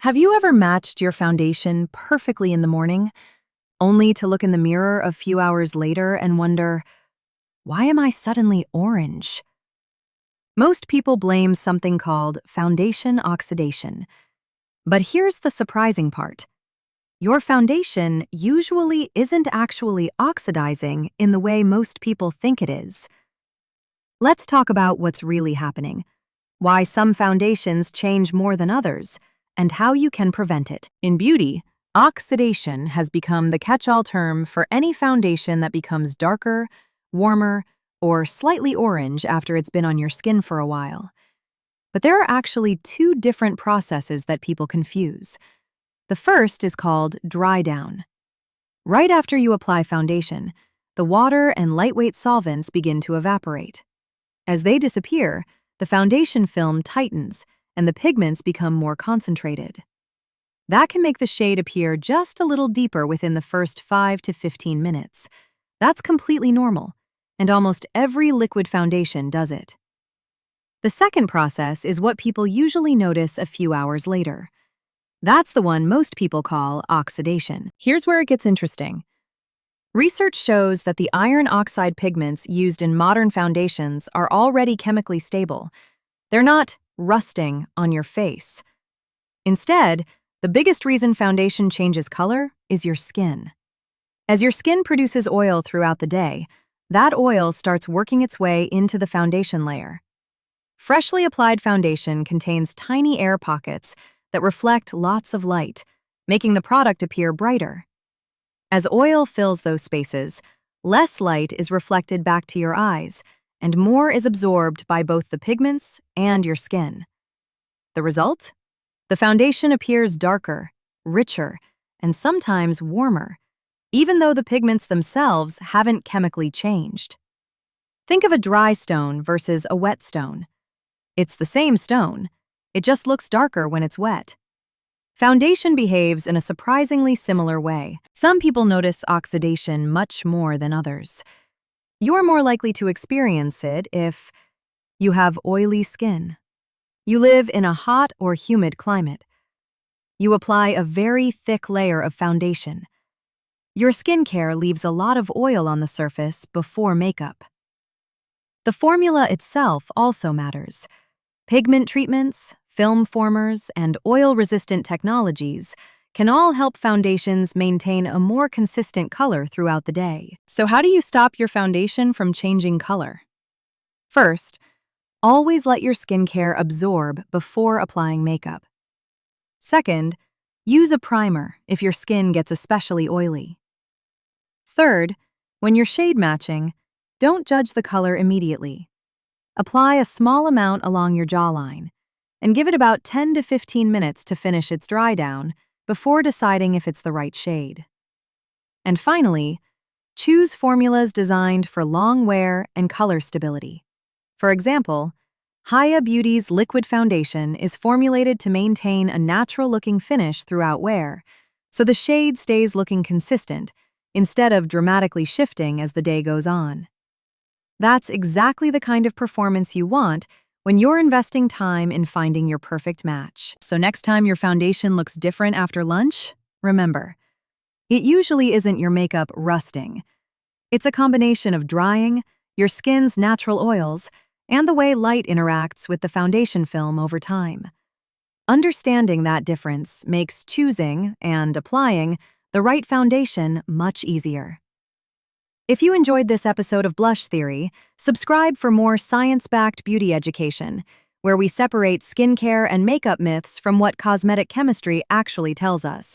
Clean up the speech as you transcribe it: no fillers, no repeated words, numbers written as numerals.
Have you ever matched your foundation perfectly in the morning, only to look in the mirror a few hours later and wonder, why am I suddenly orange? Most people blame something called foundation oxidation. But here's the surprising part. Your foundation usually isn't actually oxidizing in the way most people think it is. Let's talk about what's really happening, why some foundations change more than others, and how you can prevent it. In beauty, oxidation has become the catch-all term for any foundation that becomes darker, warmer, or slightly orange after it's been on your skin for a while. But there are actually two different processes that people confuse. The first is called dry down. Right after you apply foundation, the water and lightweight solvents begin to evaporate. As they disappear, the foundation film tightens and the pigments become more concentrated. That can make the shade appear just a little deeper within the first 5 to 15 minutes. That's completely normal, and almost every liquid foundation does it. The second process is what people usually notice a few hours later. That's the one most people call oxidation. Here's where it gets interesting. Research shows that the iron oxide pigments used in modern foundations are already chemically stable. They're not rusting on your face. Instead, the biggest reason foundation changes color is your skin. As your skin produces oil throughout the day, that oil starts working its way into the foundation layer. Freshly applied foundation contains tiny air pockets that reflect lots of light, making the product appear brighter. As oil fills those spaces, less light is reflected back to your eyes, and more is absorbed by both the pigments and your skin. The result? The foundation appears darker, richer, and sometimes warmer, even though the pigments themselves haven't chemically changed. Think of a dry stone versus a wet stone. It's the same stone, it just looks darker when it's wet. Foundation behaves in a surprisingly similar way. Some people notice oxidation much more than others. You're more likely to experience it if you have oily skin. You live in a hot or humid climate. You apply a very thick layer of foundation. Your skincare leaves a lot of oil on the surface before makeup. The formula itself also matters. Pigment treatments, film formers, and oil-resistant technologies can all help foundations maintain a more consistent color throughout the day. So how do you stop your foundation from changing color? First, always let your skincare absorb before applying makeup. Second, use a primer if your skin gets especially oily. Third, when you're shade matching, don't judge the color immediately. Apply a small amount along your jawline, and give it about 10 to 15 minutes to finish its dry down before deciding if it's the right shade. And finally, choose formulas designed for long wear and color stability. For example, Haya Beauty's liquid foundation is formulated to maintain a natural-looking finish throughout wear, so the shade stays looking consistent instead of dramatically shifting as the day goes on. That's exactly the kind of performance you want when you're investing time in finding your perfect match. So next time your foundation looks different after lunch, remember, it usually isn't your makeup rusting. It's a combination of drying, your skin's natural oils, and the way light interacts with the foundation film over time. Understanding that difference makes choosing and applying the right foundation much easier. If you enjoyed this episode of Blush Theory, subscribe for more science-backed beauty education, where we separate skincare and makeup myths from what cosmetic chemistry actually tells us.